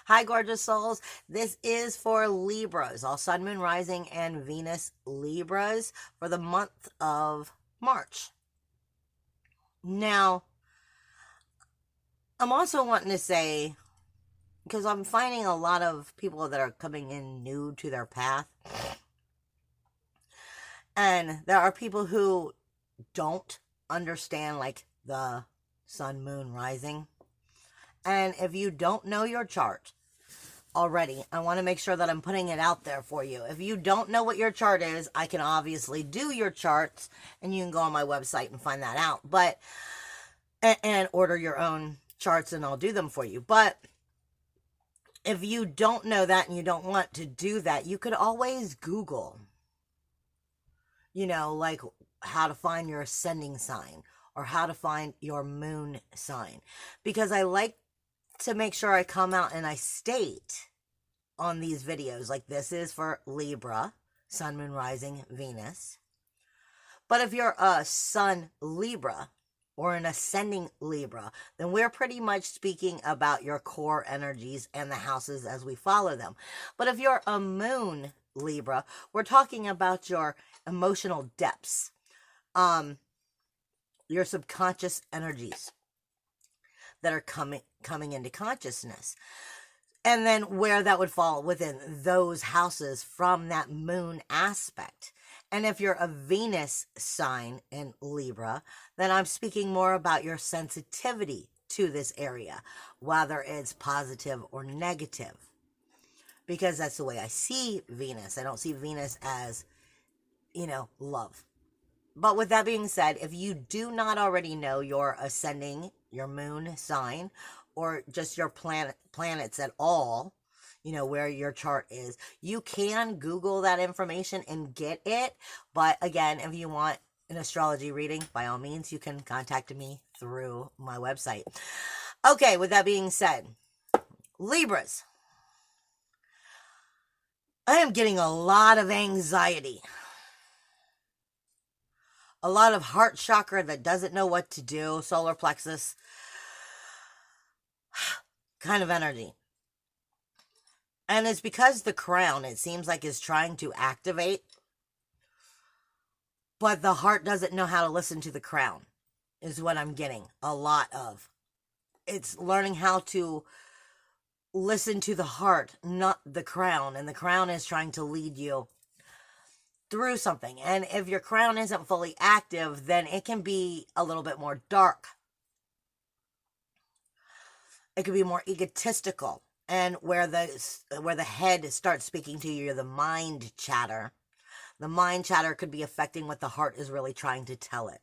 Hi, gorgeous souls. This is for Libras, all Sun, Moon, Rising, and Venus Libras for the month of March. Now, I'm also wanting to say, because I'm finding a lot of people that are coming in new to their path, and there are people who don't understand, like, the Sun, Moon, Rising. And if you don't know your chart already, I want to make sure that I'm putting it out there for you. If you don't know what your chart is, I can obviously do your charts, and you can go on my website and find that out, but and order your own charts, and I'll do them for you. But if you don't know that and you don't want to do that, you could always Google, like how to find your ascending sign or how to find your moon sign, because I like to make sure I come out and I state on these videos, like, this is for Libra, Sun, Moon, Rising, Venus. But if you're a Sun Libra or an ascending Libra, then we're pretty much speaking about your core energies and the houses as we follow them. But if you're a Moon Libra, we're talking about your emotional depths, your subconscious energies that are coming into consciousness. And then where that would fall within those houses from that moon aspect. And if you're a Venus sign in Libra, then I'm speaking more about your sensitivity to this area, whether it's positive or negative. Because that's the way I see Venus. I don't see Venus as, love. But with that being said, if you do not already know your ascending, your moon sign, or just your planets at all, where your chart is, you can Google that information and get it. But again, if you want an astrology reading, by all means, you can contact me through my website. Okay, with that being said, Libras, I am getting a lot of anxiety. A lot of heart chakra that doesn't know what to do, solar plexus kind of energy. And it's because the crown, it seems like, is trying to activate, but the heart doesn't know how to listen to the crown, is what I'm getting a lot of. It's learning how to listen to the heart, not the crown. And the crown is trying to lead you through something. And if your crown isn't fully active, then it can be a little bit more dark. It could be more egotistical. And where the head starts speaking to you, the mind chatter. The mind chatter could be affecting what the heart is really trying to tell it.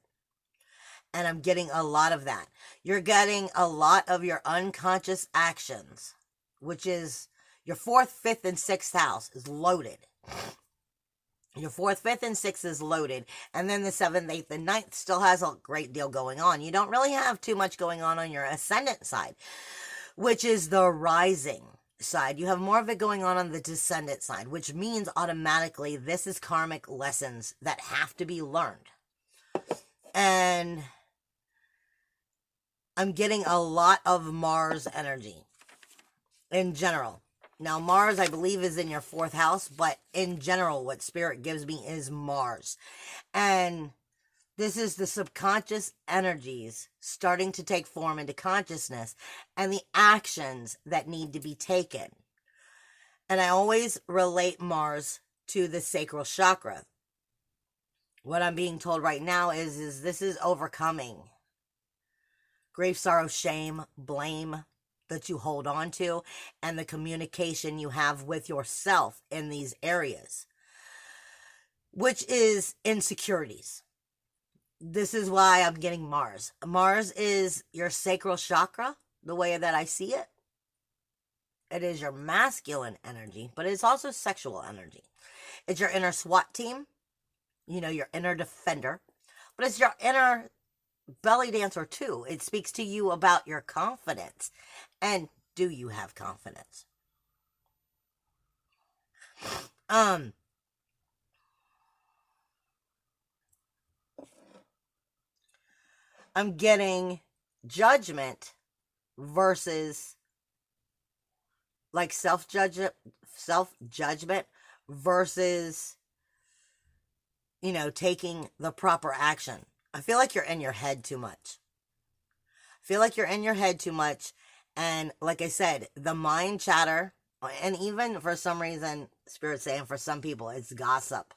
And I'm getting a lot of that. You're getting a lot of your unconscious actions, which is your 4th, 5th, and 6th house is loaded. Your 4th, 5th, and 6th is loaded. And then the 7th, 8th, and 9th still has a great deal going on. You don't really have too much going on your ascendant side, which is the rising side. You have more of it going on the descendant side, which means automatically this is karmic lessons that have to be learned. And I'm getting a lot of Mars energy in general. Now, Mars, I believe, is in your 4th house, but in general, what Spirit gives me is Mars. And this is the subconscious energies starting to take form into consciousness and the actions that need to be taken. And I always relate Mars to the sacral chakra. What I'm being told right now is this is overcoming grief, sorrow, shame, blame that you hold on to, and the communication you have with yourself in these areas, which is insecurities. This is why I'm getting Mars. Mars is your sacral chakra, the way that I see it. It is your masculine energy, but it's also sexual energy. It's your inner SWAT team, your inner defender, but it's your inner belly dancer too. It speaks to you about your confidence. And do you have confidence? I'm getting judgment versus like self-judgment versus, you know, taking the proper action. I feel like you're in your head too much. And like I said, the mind chatter, and even for some reason, Spirit's saying for some people, it's gossip.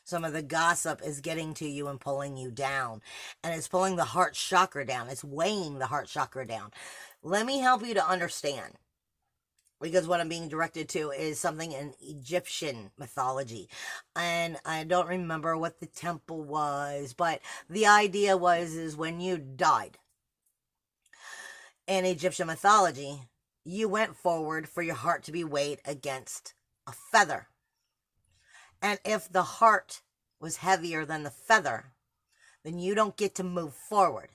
Some of the gossip is getting to you and pulling you down. And it's pulling the heart chakra down. It's weighing the heart chakra down. Let me help you to understand. Because what I'm being directed to is something in Egyptian mythology. And I don't remember what the temple was, but the idea is when you died in Egyptian mythology, you went forward for your heart to be weighed against a feather. And if the heart was heavier than the feather, then you don't get to move forward.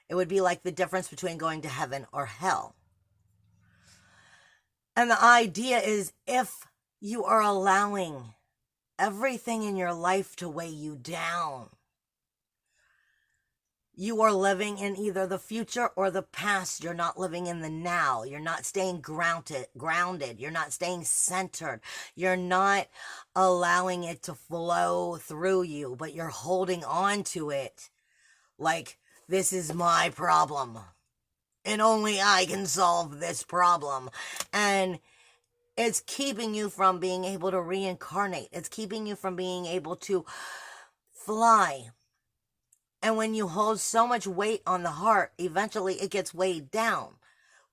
It would be like the difference between going to heaven or hell. And the idea is, if you are allowing everything in your life to weigh you down, you are living in either the future or the past. You're not living in the now. You're not staying grounded. You're not staying centered. You're not allowing it to flow through you, but you're holding on to it like, this is my problem, and only I can solve this problem. And it's keeping you from being able to reincarnate. It's keeping you from being able to fly. And when you hold so much weight on the heart, eventually it gets weighed down,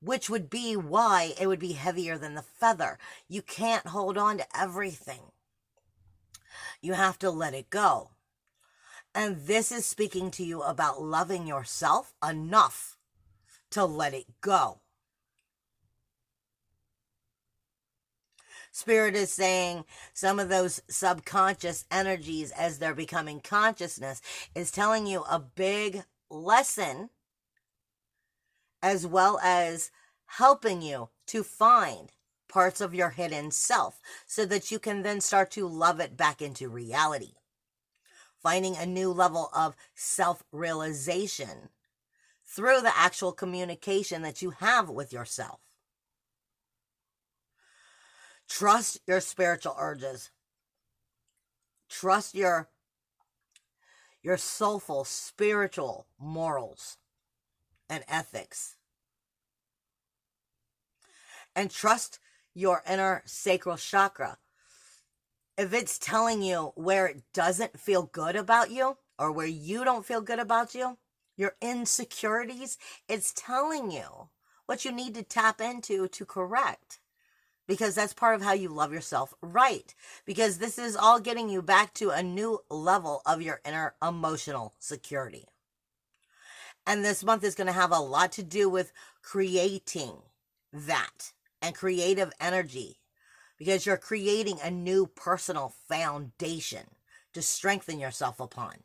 which would be why it would be heavier than the feather. You can't hold on to everything. You have to let it go. And this is speaking to you about loving yourself enough to let it go. Spirit is saying some of those subconscious energies, as they're becoming consciousness, is telling you a big lesson, as well as helping you to find parts of your hidden self so that you can then start to love it back into reality. Finding a new level of self-realization through the actual communication that you have with yourself. Trust your spiritual urges. Trust your soulful, spiritual morals and ethics. And trust your inner sacral chakra. If it's telling you where it doesn't feel good about you, or where you don't feel good about you, your insecurities, it's telling you what you need to tap into to correct. Because that's part of how you love yourself, right? Because this is all getting you back to a new level of your inner emotional security. And this month is going to have a lot to do with creating that and creative energy, because you're creating a new personal foundation to strengthen yourself upon.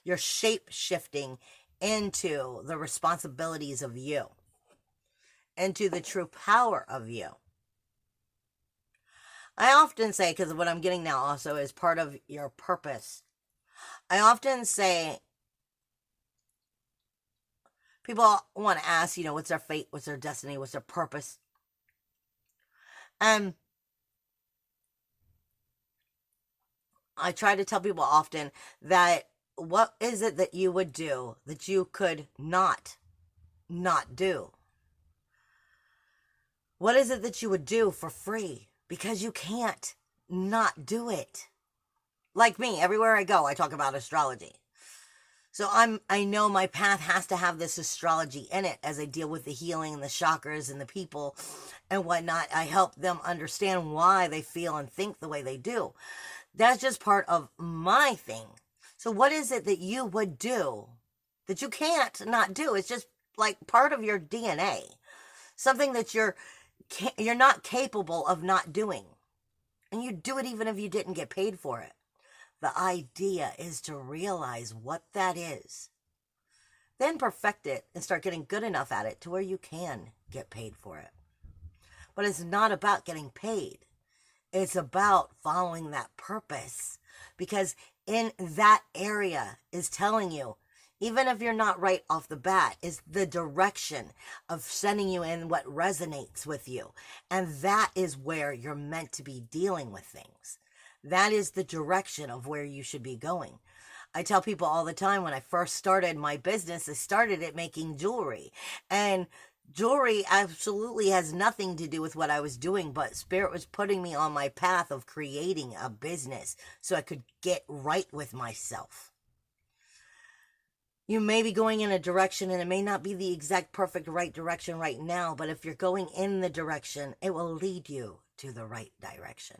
You're shape-shifting into the responsibilities of you, into the true power of you. I often say, because what I'm getting now also is part of your purpose. I often say, people want to ask, you know, what's their fate, what's their destiny, what's their purpose? And I try to tell people often that, what is it that you would do that you could not do? What is it that you would do for free? Because you can't not do it. Like me, everywhere I go, I talk about astrology. So I know my path has to have this astrology in it as I deal with the healing and the chakras and the people and whatnot. I help them understand why they feel and think the way they do. That's just part of my thing. So what is it that you would do that you can't not do? It's just like part of your DNA. Something that you're not capable of not doing. And you do it even if you didn't get paid for it. The idea is to realize what that is. Then perfect it and start getting good enough at it to where you can get paid for it. But it's not about getting paid. It's about following that purpose. Because in that area is telling you, even if you're not right off the bat, is the direction of sending you in what resonates with you. And that is where you're meant to be dealing with things. That is the direction of where you should be going. I tell people all the time, when I first started my business, I started it making jewelry. And jewelry absolutely has nothing to do with what I was doing, but Spirit was putting me on my path of creating a business so I could get right with myself. You may be going in a direction and it may not be the exact perfect right direction right now, but if you're going in the direction, it will lead you to the right direction.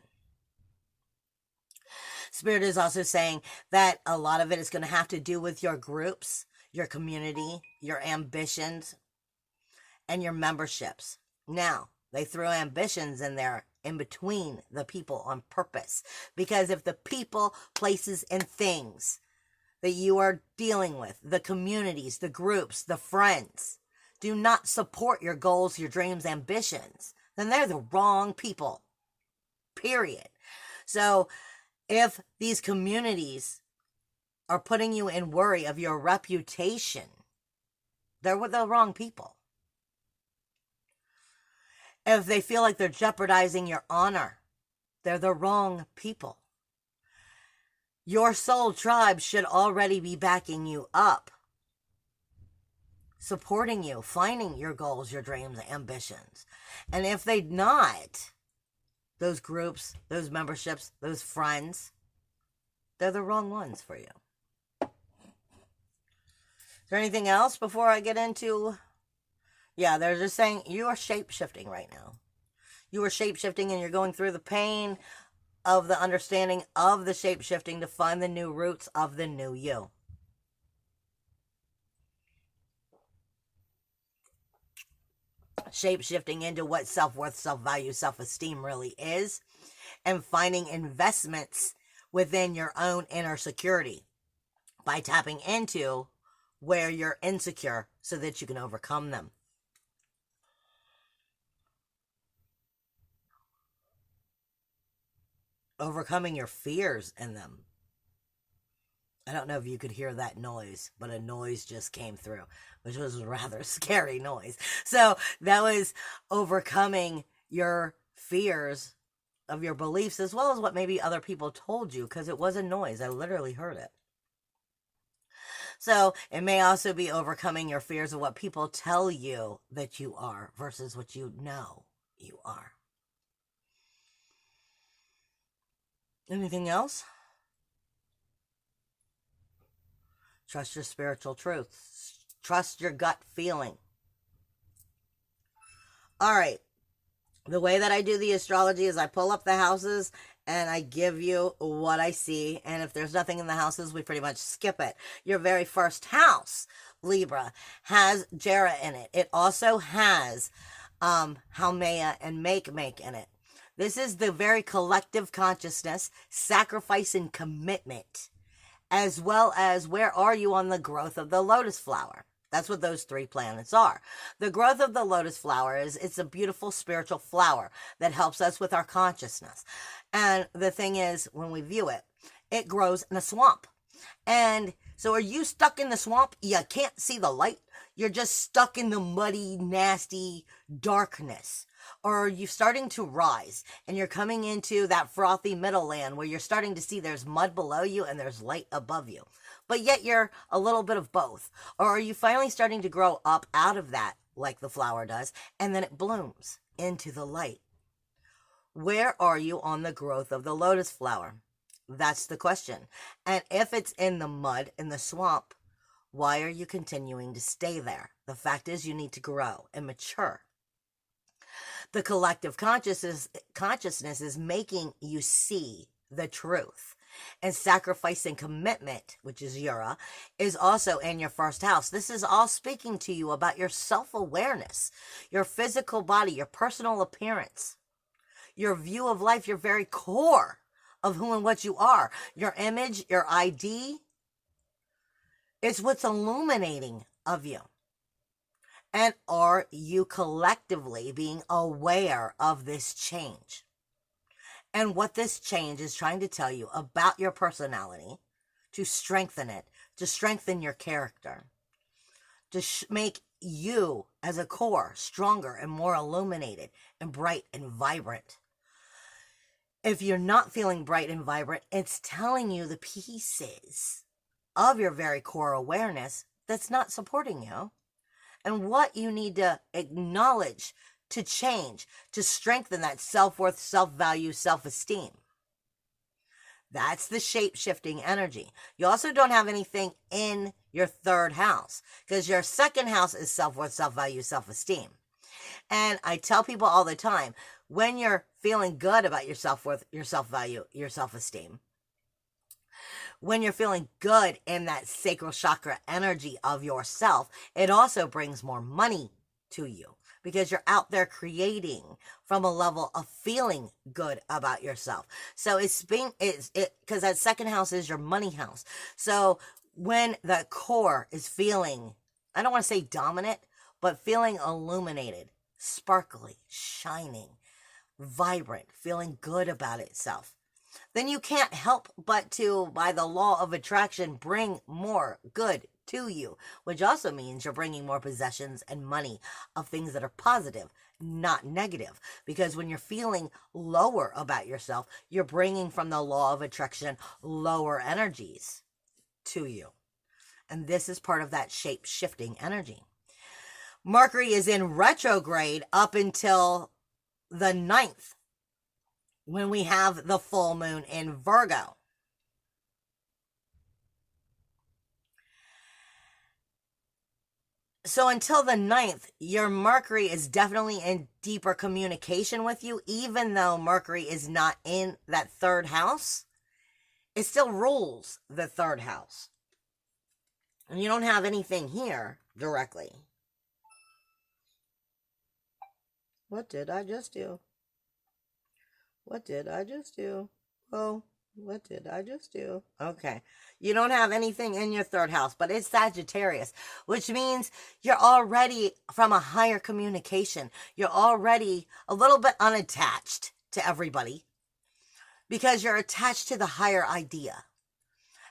Spirit is also saying that a lot of it is going to have to do with your groups, your community, your ambitions, and your memberships. Now, they throw ambitions in there in between the people on purpose. Because if the people, places, and things that you are dealing with, the communities, the groups, the friends, do not support your goals, your dreams, ambitions, then they're the wrong people. Period. So if these communities are putting you in worry of your reputation, they're with the wrong people. If they feel like they're jeopardizing your honor, they're the wrong people. Your soul tribe should already be backing you up, supporting you, finding your goals, your dreams, ambitions. And if they're not, those groups, those memberships, those friends, they're the wrong ones for you. Is there anything else before I get into... Yeah, they're just saying you are shape-shifting right now. You are shape-shifting and you're going through the pain of the understanding of the shape-shifting to find the new roots of the new you. Shape-shifting into what self-worth, self-value, self-esteem really is, and finding investments within your own inner security by tapping into where you're insecure so that you can overcome them. Overcoming your fears in them. I don't know if you could hear that noise, but a noise just came through, which was a rather scary noise. So that was overcoming your fears of your beliefs, as well as what maybe other people told you, because it was a noise. I literally heard it. So it may also be overcoming your fears of what people tell you that you are versus what you know you are. Anything else? Trust your spiritual truth. Trust your gut feeling. All right. The way that I do the astrology is I pull up the houses and I give you what I see. And if there's nothing in the houses, we pretty much skip it. Your very first house, Libra, has Jera in it. It also has Haumea and Make in it. This is the very collective consciousness, sacrifice, and commitment, as well as where are you on the growth of the lotus flower. That's what those three planets are. The growth of the lotus flower is, it's a beautiful spiritual flower that helps us with our consciousness. And the thing is, when we view it, it grows in a swamp. And so are you stuck in the swamp? You can't see the light. You're just stuck in the muddy, nasty darkness. Or are you starting to rise and you're coming into that frothy middle land where you're starting to see there's mud below you and there's light above you, but yet you're a little bit of both? Or are you finally starting to grow up out of that like the flower does, and then it blooms into the light? Where are you on the growth of the lotus flower? That's the question. And if it's in the mud, in the swamp, why are you continuing to stay there? The fact is, you need to grow and mature. The collective consciousness is making you see the truth. And sacrifice and commitment, which is Yura, is also in your first house. This is all speaking to you about your self-awareness, your physical body, your personal appearance, your view of life, your very core of who and what you are, your image, your ID. It's what's illuminating of you. And are you collectively being aware of this change? And what this change is trying to tell you about your personality, to strengthen it, to strengthen your character, to make you as a core stronger and more illuminated and bright and vibrant. If you're not feeling bright and vibrant, it's telling you the pieces of your very core awareness that's not supporting you and what you need to acknowledge to change, to strengthen that self-worth, self-value, self-esteem. That's the shape-shifting energy. You also don't have anything in your third house because your second house is self-worth, self-value, self-esteem. And I tell people all the time, when you're feeling good about your self-worth, your self-value, your self-esteem, when you're feeling good in that sacral chakra energy of yourself, it also brings more money to you because you're out there creating from a level of feeling good about yourself. So because that second house is your money house. So when the core is feeling, I don't want to say dominant, but feeling illuminated, sparkly, shining, vibrant, feeling good about itself, then you can't help but to, by the law of attraction, bring more good to you, which also means you're bringing more possessions and money of things that are positive, not negative. Because when you're feeling lower about yourself, you're bringing from the law of attraction lower energies to you. And this is part of that shape-shifting energy. Mercury is in retrograde up until the 9th, when we have the full moon in Virgo. So until the 9th, your Mercury is definitely in deeper communication with you, even though Mercury is not in that third house. It still rules the third house. And you don't have anything here directly. What did I just do? What did I just do? Oh, what did I just do? Okay. You don't have anything in your third house, but it's Sagittarius, which means you're already from a higher communication. You're already a little bit unattached to everybody because you're attached to the higher idea.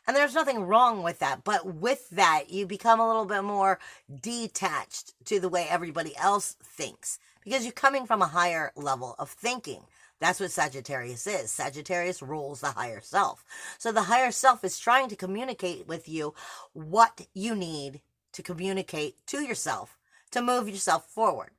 And there's nothing wrong with that. But with that, you become a little bit more detached to the way everybody else thinks because you're coming from a higher level of thinking. That's what Sagittarius is. Sagittarius rules the higher self. So the higher self is trying to communicate with you what you need to communicate to yourself to move yourself forward.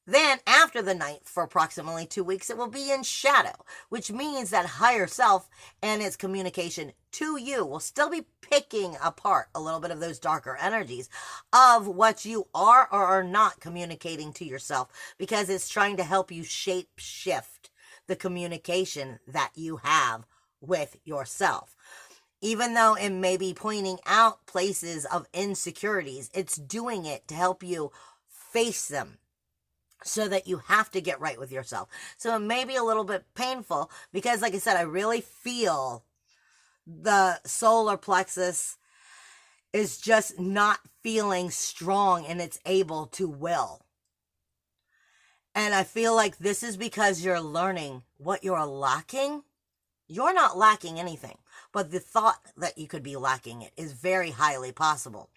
Then after the 9th, for approximately 2 weeks, it will be in shadow, which means that higher self and its communication to you will still be picking apart a little bit of those darker energies of what you are or are not communicating to yourself, because it's trying to help you shape shift the communication that you have with yourself. Even though it may be pointing out places of insecurities, it's doing it to help you face them, so that you have to get right with yourself. So it may be a little bit painful because, like I said, I really feel the solar plexus is just not feeling strong and it's able to will. And I feel like this is because you're learning what you're lacking. You're not lacking anything, but the thought that you could be lacking it is very highly possible.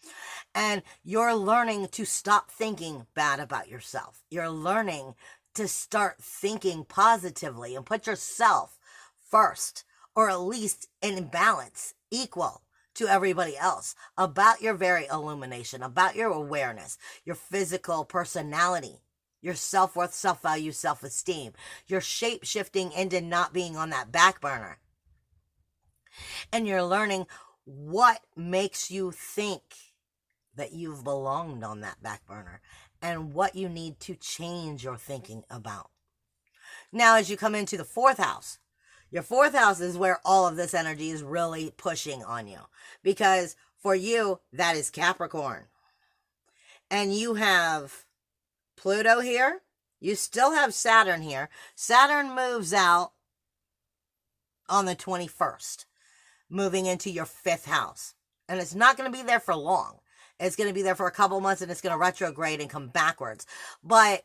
And you're learning to stop thinking bad about yourself. You're learning to start thinking positively and put yourself first, or at least in balance, equal to everybody else, about your very illumination, about your awareness, your physical personality, your self-worth, self-value, self-esteem. You're shape-shifting into not being on that back burner. And you're learning what makes you think that you've belonged on that back burner and what you need to change your thinking about. Now, as you come into the 4th house, your 4th house is where all of this energy is really pushing on you, because for you, that is Capricorn. And you have Pluto here. You still have Saturn here. Saturn moves out on the 21st, moving into your 5th house. And it's not going to be there for long. It's going to be there for a couple months and it's going to retrograde and come backwards. But,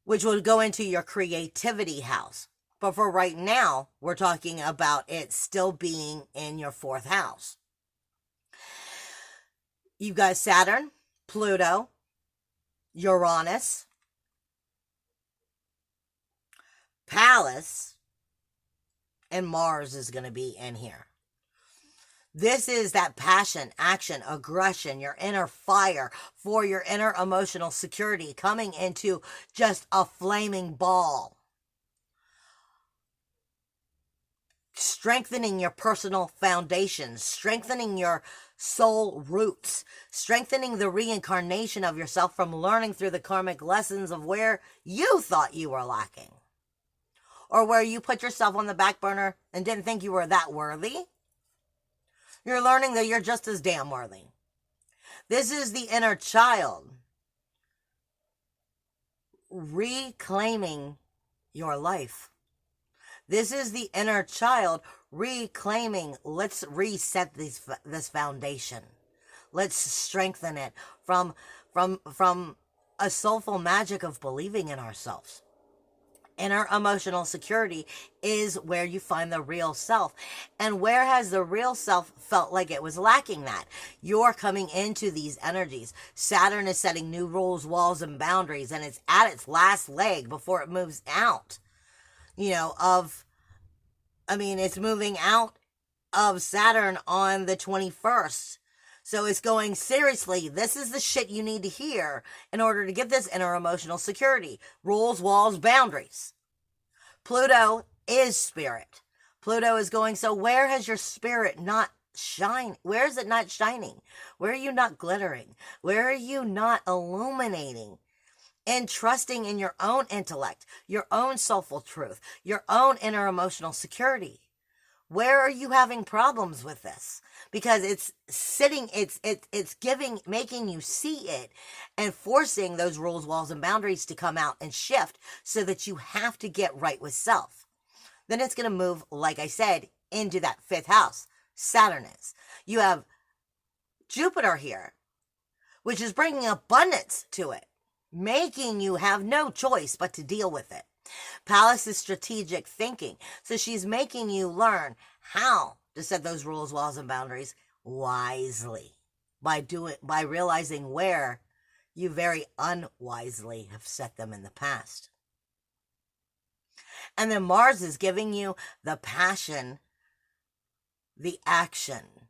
which will go into your creativity house. But for right now, we're talking about it still being in your 4th house. You've got Saturn, Pluto, Uranus, Pallas, and Mars is going to be in here. This is that passion, action, aggression, your inner fire for your inner emotional security coming into just a flaming ball. Strengthening your personal foundations, strengthening your soul roots, strengthening the reincarnation of yourself from learning through the karmic lessons of where you thought you were lacking. Or where you put yourself on the back burner and didn't think you were that worthy. You're learning that you're just as damn worthy. This is the inner child reclaiming your life. This is the inner child reclaiming, let's reset this foundation. Let's strengthen it from a soulful magic of believing in ourselves. Inner emotional security is where you find the real self. And where has the real self felt like it was lacking that? You're coming into these energies. Saturn is setting new rules, walls, and boundaries, and it's at its last leg before it moves out. It's moving out of Saturn on the 21st. So it's going, seriously, this is the shit you need to hear in order to get this inner emotional security. Rules, walls, boundaries. Pluto is spirit. Pluto is going, so where has your spirit not shined? Where is it not shining? Where are you not glittering? Where are you not illuminating? And trusting in your own intellect, your own soulful truth, your own inner emotional security. Where are you having problems with this? Because it's making you see it and forcing those rules, walls, and boundaries to come out and shift so that you have to get right with self. Then it's going to move, like I said, into that 5th house. Saturn is. You have Jupiter here, which is bringing abundance to it, making you have no choice but to deal with it. Pallas is strategic thinking. So she's making you learn how to set those rules, walls, and boundaries wisely by realizing where you very unwisely have set them in the past. And then Mars is giving you the passion, the action,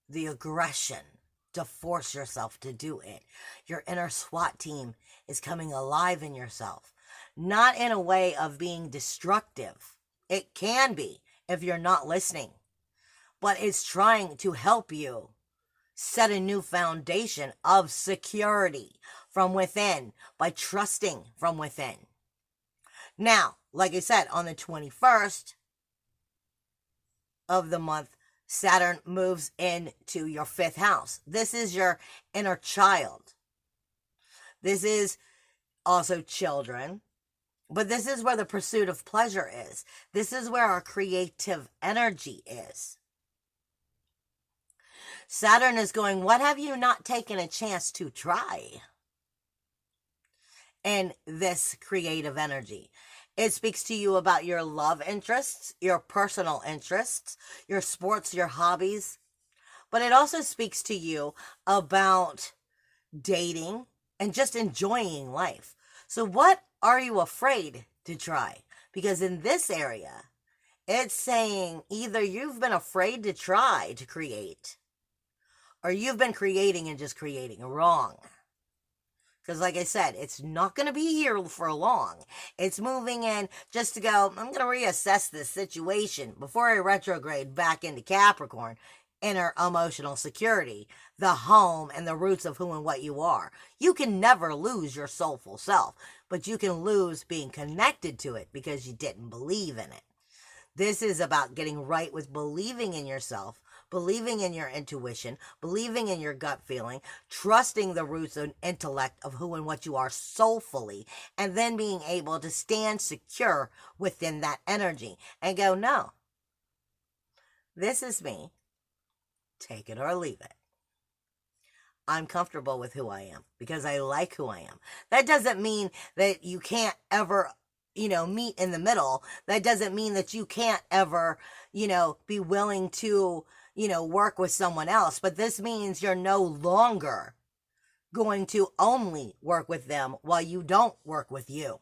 the aggression to force yourself to do it. Your inner SWAT team is coming alive in yourself. Not in a way of being destructive. It can be if you're not listening. But it's trying to help you set a new foundation of security from within by trusting from within. Now, like I said, on the 21st of the month, Saturn moves into your 5th house. This is your inner child. This is also children. But this is where the pursuit of pleasure is. This is where our creative energy is. Saturn is going, what have you not taken a chance to try? And this creative energy. It speaks to you about your love interests, your personal interests, your sports, your hobbies. But it also speaks to you about dating and just enjoying life. So what are you afraid to try? Because in this area, it's saying either you've been afraid to try to create, or you've been creating and just creating wrong. Because like I said, it's not going to be here for long. It's moving in just to go, I'm going to reassess this situation before I retrograde back into Capricorn. Inner emotional security, the home and the roots of who and what you are. You can never lose your soulful self, but you can lose being connected to it because you didn't believe in it. This is about getting right with believing in yourself, believing in your intuition, believing in your gut feeling, trusting the roots and intellect of who and what you are soulfully, and then being able to stand secure within that energy and go, no, this is me. Take it or leave it. I'm comfortable with who I am because I like who I am. That doesn't mean that you can't ever, meet in the middle. That doesn't mean that you can't ever, be willing to, work with someone else, but this means you're no longer going to only work with them while you don't work with you.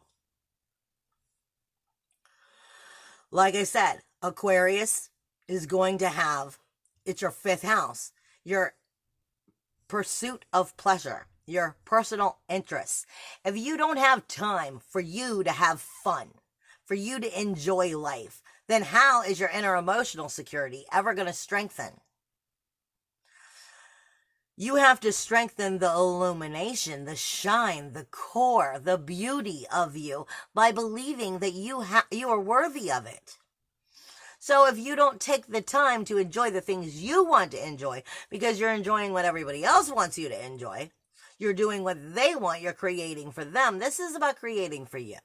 Like I said, Aquarius is going to have, it's your 5th house, your pursuit of pleasure, your personal interests. If you don't have time for you to have fun, for you to enjoy life, then how is your inner emotional security ever going to strengthen? You have to strengthen the illumination, the shine, the core, the beauty of you by believing that you are worthy of it. So if you don't take the time to enjoy the things you want to enjoy because you're enjoying what everybody else wants you to enjoy, you're doing what they want, you're creating for them. This is about creating for you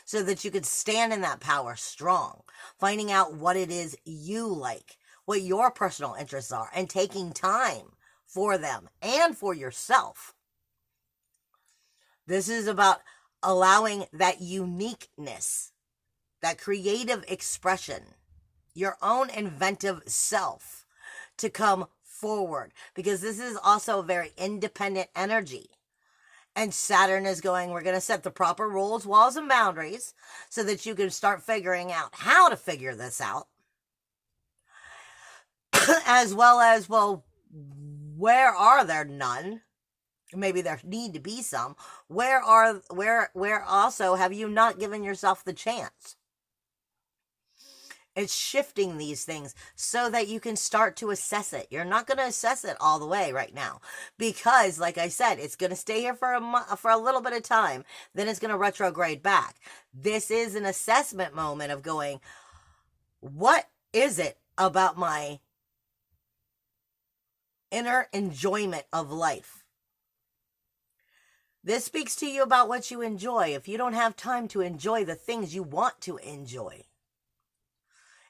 so that you could stand in that power strong, finding out what it is you like, what your personal interests are, and taking time for them and for yourself. This is about allowing that uniqueness, that creative expression, your own inventive self to come forward, because this is also a very independent energy. And Saturn is going, we're going to set the proper rules, walls, and boundaries so that you can start figuring out how to figure this out. As well as, well, where are there none? Maybe there need to be some. Where also have you not given yourself the chance? It's shifting these things so that you can start to assess it. You're not going to assess it all the way right now because, like I said, it's going to stay here for a little bit of time. Then it's going to retrograde back. This is an assessment moment of going, what is it about my inner enjoyment of life? This speaks to you about what you enjoy. If you don't have time to enjoy the things you want to enjoy,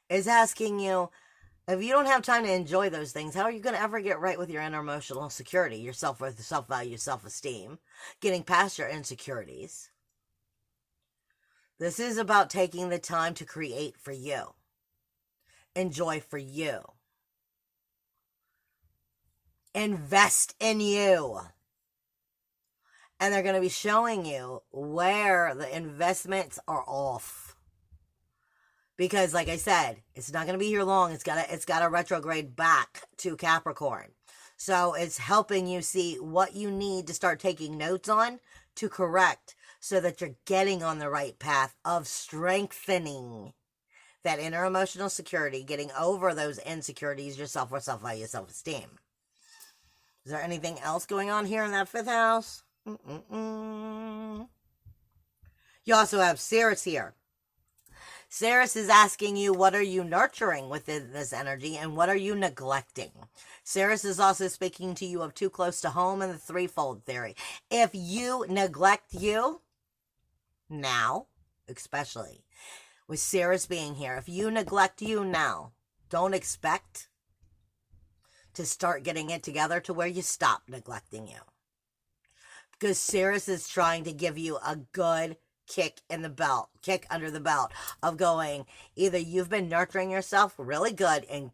is asking you, if you don't have time to enjoy those things, how are you going to ever get right with your inner emotional security, your self-worth, self-value, self-esteem, getting past your insecurities? This is about taking the time to create for you, enjoy for you, invest in you. And they're going to be showing you where the investments are off. Because, like I said, it's not going to be here long. It's got to retrograde back to Capricorn. So it's helping you see what you need to start taking notes on to correct so that you're getting on the right path of strengthening that inner emotional security, getting over those insecurities, your self-worth, self-value, self-esteem. Is there anything else going on here in that 5th house? You also have Ceres here. Ceres is asking you, what are you nurturing within this energy and what are you neglecting? Ceres is also speaking to you of too close to home and the threefold theory. If you neglect you, now, especially with Ceres being here, if you neglect you now, don't expect to start getting it together to where you stop neglecting you. Because Ceres is trying to give you a good kick under the belt of going, either you've been nurturing yourself really good and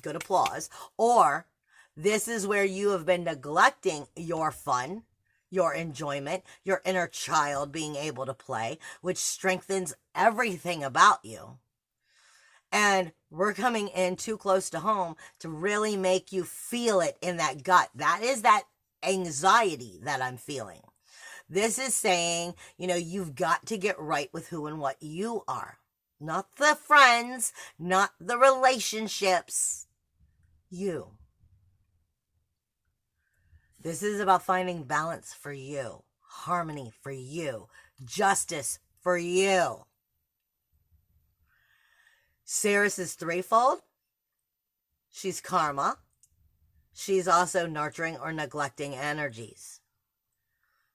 good applause, or this is where you have been neglecting your fun, your enjoyment, your inner child being able to play, which strengthens everything about you. And we're coming in too close to home to really make you feel it in that gut. That is that anxiety that I'm feeling. This is saying, you've got to get right with who and what you are. Not the friends, not the relationships. You. This is about finding balance for you, harmony for you, justice for you. Ceres is threefold. She's karma. She's also nurturing or neglecting energies.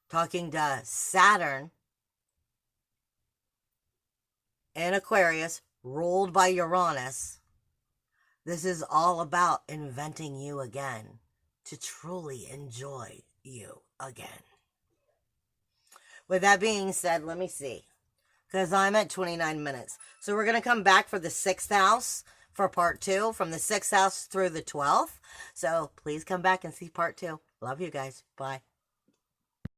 Talking to Saturn in Aquarius, ruled by Uranus. This is all about inventing you again to truly enjoy you again. With that being said, let me see. Because I'm at 29 minutes. So we're going to come back for the 6th house for part 2 from the 6th house through the 12th. So please come back and see part 2. Love you guys. Bye.